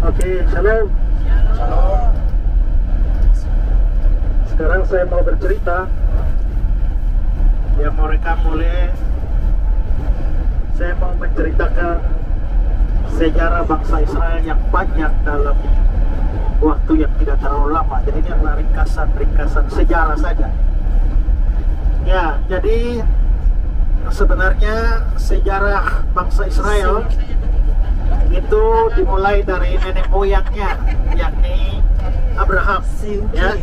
Oke, shalom. Shalom. Sekarang saya mau bercerita. Yang mau rekam boleh. Saya mau menceritakan sejarah bangsa Israel yang panjang dalam waktu yang tidak terlalu lama. Jadi ini adalah ringkasan sejarah saja. Ya, jadi sebenarnya sejarah bangsa Israel itu dimulai dari nenek moyangnya, yakni Abraham. Ya.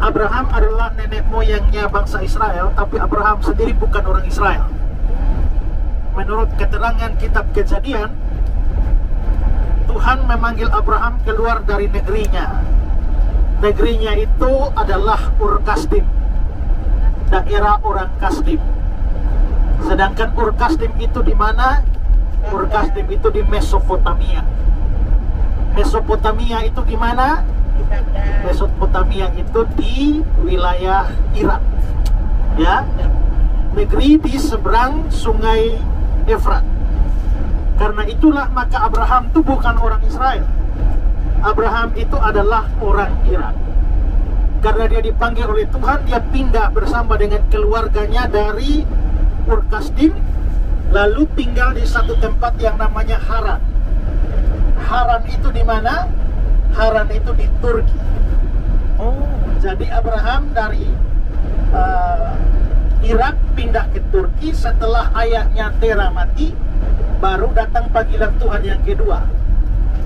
Abraham adalah nenek moyangnya bangsa Israel, tapi Abraham sendiri bukan orang Israel. Menurut keterangan kitab Kejadian, Tuhan memanggil Abraham keluar dari negerinya. Negerinya itu adalah Ur Kasdim, daerah orang Kasdim. Sedangkan Ur Kasdim itu di mana? Ur Kasdim itu di Mesopotamia. Mesopotamia itu di mana? Mesopotamia itu di wilayah Irak. Ya, negeri di seberang Sungai Efrat. Karena itulah maka Abraham itu bukan orang Israel. Abraham itu adalah orang Irak. Karena dia dipanggil oleh Tuhan, dia pindah bersama dengan keluarganya dari Ur Kasdim, lalu tinggal di satu tempat yang namanya Haran. Haran itu di mana? Haran itu di Turki. Jadi Abraham dari Irak pindah ke Turki setelah ayahnya Tera mati, baru datang panggilan Tuhan yang kedua.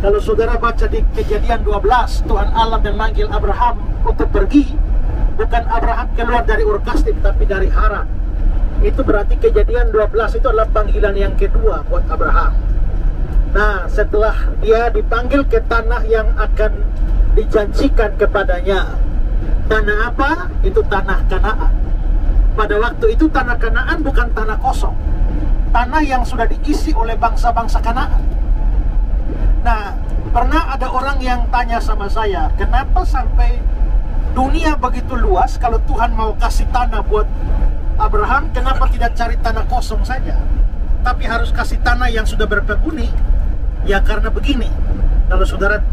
Kalau saudara baca di Kejadian 12, Tuhan Allah memanggil Abraham untuk pergi. Bukan Abraham keluar dari Ur Kasdim, tapi dari Haran. Itu berarti Kejadian 12 itu adalah panggilan yang kedua buat Abraham. Nah, setelah dia dipanggil ke tanah yang akan dijanjikan kepadanya. Tanah apa? Itu tanah Kanaan. Pada waktu itu tanah Kanaan bukan tanah kosong. Tanah yang sudah diisi oleh bangsa-bangsa Kanaan. Nah, pernah ada orang yang tanya sama saya, kenapa sampai dunia begitu luas, kalau Tuhan mau kasih tanah buat Abraham, kenapa tidak cari tanah kosong saja, tapi harus kasih tanah yang sudah berpenghuni? Ya karena begini, kalau saudara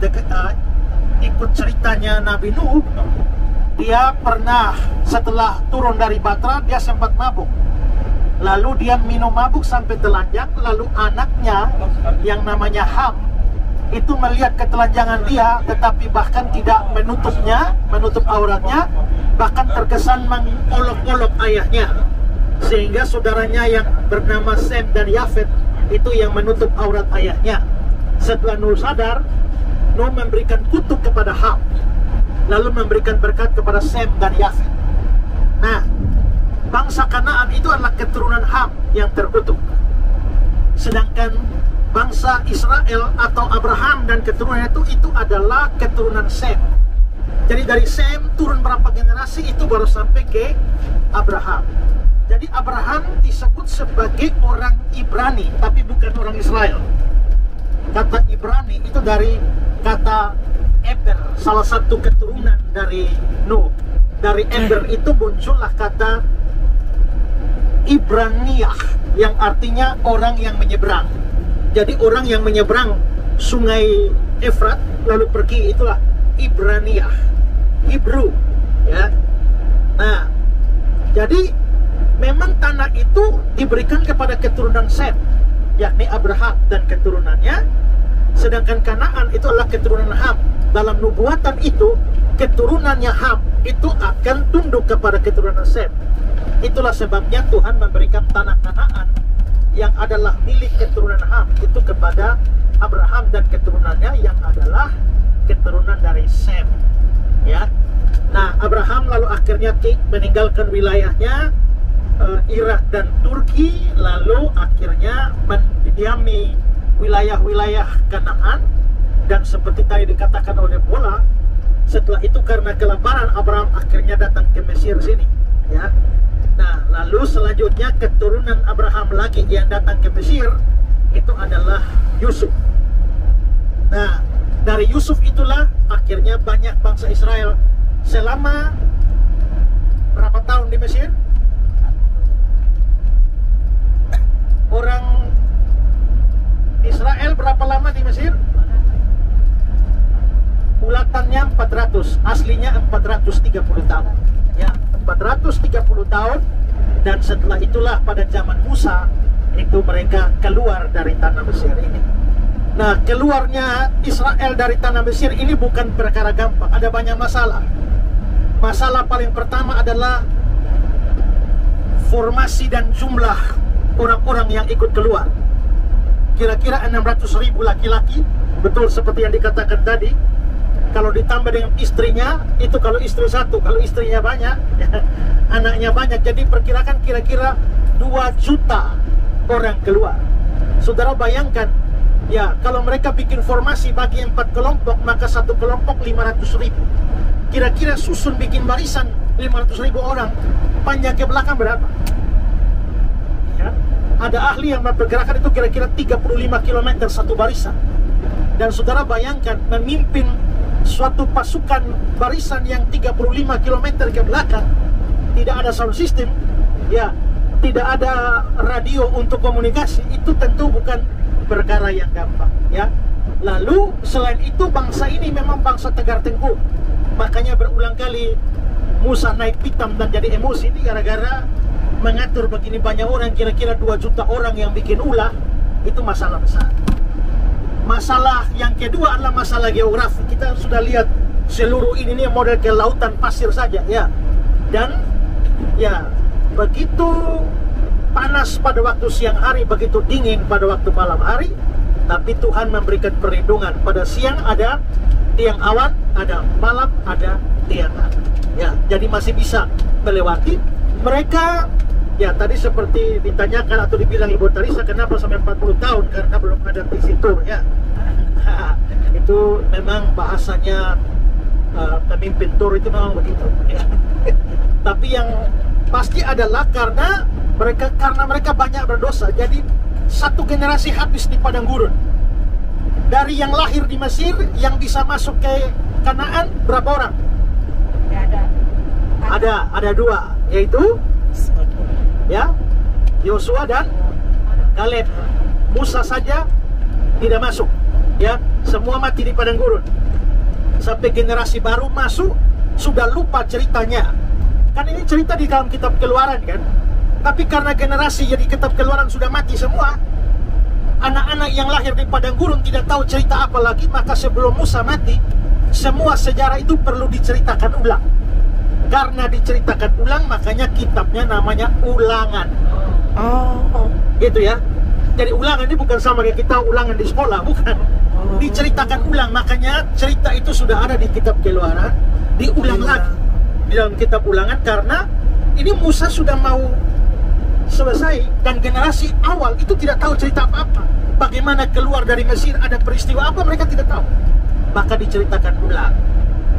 ikut ceritanya Nabi Nuh, dia pernah setelah turun dari Batra, dia sempat mabuk. Lalu dia minum mabuk sampai telanjang, lalu anaknya yang namanya Ham itu melihat ketelanjangan dia, tetapi bahkan tidak menutup auratnya, bahkan terkesan mengolok-olok ayahnya. Sehingga saudaranya yang bernama Sem dan Yafet itu yang menutup aurat ayahnya. Setelah Nuh sadar, Nuh memberikan kutuk kepada Ham, lalu memberikan berkat kepada Sem dan Yafet. Nah, bangsa Kanaan itu adalah keturunan Ham yang terkutuk. Sedangkan bangsa Israel atau Abraham dan keturunannya itu adalah keturunan Sem. Jadi dari Sem turun berapa generasi itu baru sampai ke Abraham. Jadi Abraham disebut sebagai orang Ibrani, tapi bukan orang Israel. Kata Ibrani itu dari kata Eber, salah satu keturunan dari Nuh. Dari Eber itu muncullah kata Ibraniah, yang artinya orang yang menyeberang. Jadi orang yang menyeberang Sungai Efrat lalu pergi, itulah Ibraniah, Hebrew, ya. Nah, jadi memang tanah itu diberikan kepada keturunan Sem, yakni Abraham dan keturunannya. Sedangkan Kanaan itu adalah keturunan Ham. Dalam nubuatan itu, keturunannya Ham itu akan tunduk kepada keturunan Sem. Itulah sebabnya Tuhan memberikan tanah Kanaan yang adalah milik keturunan Ham itu kepada Abraham dan keturunannya yang adalah keturunan dari Sem. Ya. Nah, Abraham lalu akhirnya meninggalkan wilayahnya Irak dan Turki, lalu akhirnya mendiami wilayah-wilayah Kanaan. Dan seperti tadi dikatakan oleh Bola, setelah itu karena kelaparan Abraham akhirnya datang ke Mesir sini, ya. Nah, lalu selanjutnya keturunan Abraham lagi yang datang ke Mesir itu adalah Yusuf. Nah, dari Yusuf itulah akhirnya banyak bangsa Israel selama berapa tahun di Mesir? Orang Israel berapa lama di Mesir? 400, aslinya 430 tahun. Ya, 430 tahun. Dan setelah itulah pada zaman Musa itu mereka keluar dari tanah Mesir ini. Nah, keluarnya Israel dari tanah Mesir ini bukan perkara gampang, ada banyak masalah. Masalah paling pertama adalah formasi dan jumlah orang-orang yang ikut keluar. Kira-kira 600.000 laki-laki, betul seperti yang dikatakan tadi. Kalau ditambah dengan istrinya, itu kalau istri satu, kalau istrinya banyak, anaknya banyak. Jadi perkirakan kira-kira 2 juta orang keluar. Saudara bayangkan, ya kalau mereka bikin formasi bagi 4 kelompok, maka satu kelompok 500.000. Kira-kira susun bikin barisan 500.000 orang, panjang ke belakang berapa? Ya, ada ahli yang memperkirakan itu kira-kira 35 km satu barisan. Dan saudara bayangkan memimpin suatu pasukan barisan yang 35 km ke belakang, tidak ada sound system, ya, tidak ada radio untuk komunikasi, itu tentu bukan perkara yang gampang, ya. Lalu selain itu bangsa ini memang bangsa tegar tengkuk, makanya berulang kali Musa naik pitam dan jadi emosi ini gara-gara mengatur begini banyak orang, kira-kira 2 juta orang yang bikin ulah, itu masalah besar. Masalah yang kedua adalah masalah geografi. Kita sudah lihat seluruh ini model ke lautan pasir saja, ya. Dan ya begitu panas pada waktu siang hari, begitu dingin pada waktu malam hari. Tapi Tuhan memberikan perlindungan. Pada siang ada tiang awan, ada malam ada tiang awan. Ya, jadi masih bisa melewati. Mereka, ya tadi seperti ditanyakan atau dibilang Ibu Tarisa, kenapa sampai 40 tahun? Karena belum ada visitor, ya. Itu memang bahasanya pemimpin tur itu memang begitu, ya. Tapi yang pasti adalah karena mereka banyak berdosa. Jadi satu generasi habis di padang gurun. Dari yang lahir di Mesir, yang bisa masuk ke Kanaan berapa orang? Ada 2, yaitu ya Yosua dan Kaleb. Musa saja tidak masuk, ya, semua mati di padang gurun. Sampai generasi baru masuk sudah lupa ceritanya. Kan ini cerita di dalam kitab Keluaran, kan? Tapi karena generasi jadi kitab Keluaran sudah mati semua, anak-anak yang lahir di padang gurun tidak tahu cerita apa lagi. Maka sebelum Musa mati, semua sejarah itu perlu diceritakan ulang. Karena diceritakan ulang, makanya kitabnya namanya Ulangan. Oh, gitu ya. Jadi ulangan ini bukan sama kayak kita ulangan di sekolah, bukan. Diceritakan ulang, makanya cerita itu sudah ada di kitab Keluaran, diulang lagi di dalam kitab Ulangan. Karena ini Musa sudah mau selesai dan generasi awal itu tidak tahu cerita apa-apa. Bagaimana keluar dari Mesir, ada peristiwa apa, mereka tidak tahu. Maka diceritakan ulang.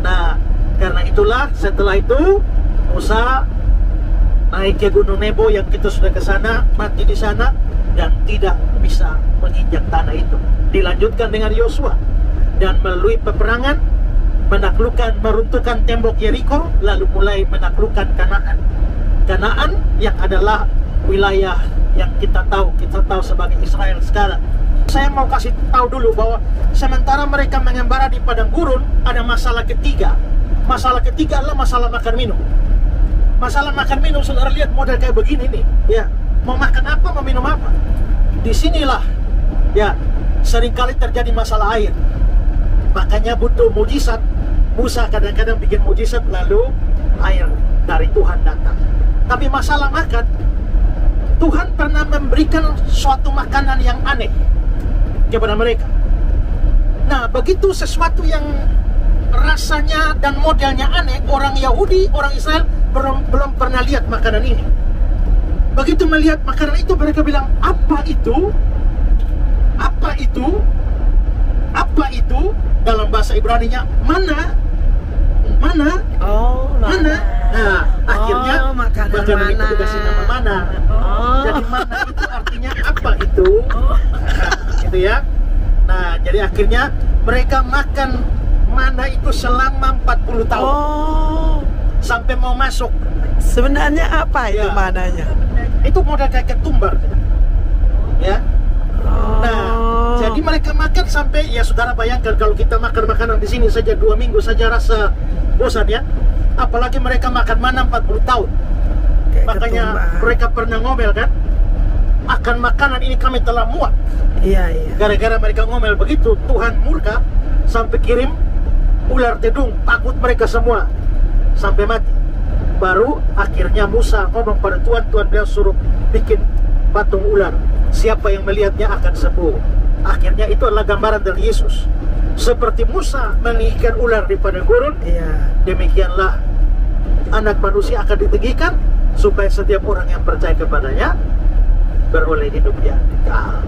Nah, karena itulah setelah itu Musa naik ke Gunung Nebo yang kita sudah ke sana, mati di sana dan tidak bisa menginjak tanah itu. Dilanjutkan dengan Yosua dan melalui peperangan menaklukkan, meruntuhkan tembok Yeriko, lalu mulai menaklukkan Kanaan. Kanaan yang adalah wilayah yang kita tahu sebagai Israel sekarang. Saya mau kasih tahu dulu bahwa sementara mereka mengembara di padang gurun, ada masalah ketiga. Masalah ketiga adalah masalah makan minum. Masalah makan minum, saudara lihat model kayak begini nih, ya. Mau makan apa, mau minum apa? Disinilah, ya, seringkali terjadi masalah air. Makanya butuh mujizat. Musa kadang-kadang bikin mujizat, lalu air dari Tuhan datang. Tapi masalah makan, Tuhan pernah memberikan suatu makanan yang aneh kepada mereka. Nah, begitu sesuatu yang rasanya dan modelnya aneh, orang Yahudi, orang Israel belum pernah lihat makanan ini. Begitu melihat makanan itu, mereka bilang, apa itu? Apa itu? Apa itu? Dalam bahasa Ibraninya, mana? Mana? Oh, mana? Nah, akhirnya makanan itu dikasih nama mana. Jadi mana itu artinya apa itu? Gitu ya. Nah, jadi akhirnya mereka makan mana itu selama 40 tahun. Sampai mau masuk. Sebenarnya apa itu mananya? Itu model kayak ketumbar. Ya. Nah, jadi Jadi mereka makan sampai, ya saudara bayangkan kalau kita makan makanan di sini saja 2 minggu saja rasa bosan ya. Apalagi mereka makan mana 40 tahun. Kayak Makanya ketumbar. mereka pernah ngomel kan, akan makanan ini kami telah muak. Iya, iya. Gara-gara mereka ngomel begitu, Tuhan murka sampai kirim ular tedung, takut mereka semua sampai mati. Baru akhirnya Musa ngomong pada Tuhan, Tuhan bilang suruh bikin patung ular, siapa yang melihatnya akan sembuh. Akhirnya itu adalah gambaran dari Yesus. Seperti Musa meninggikan ular di padang gurun, Iya. demikianlah anak manusia akan ditinggikan supaya setiap orang yang percaya kepadanya beroleh hidup yang kekal.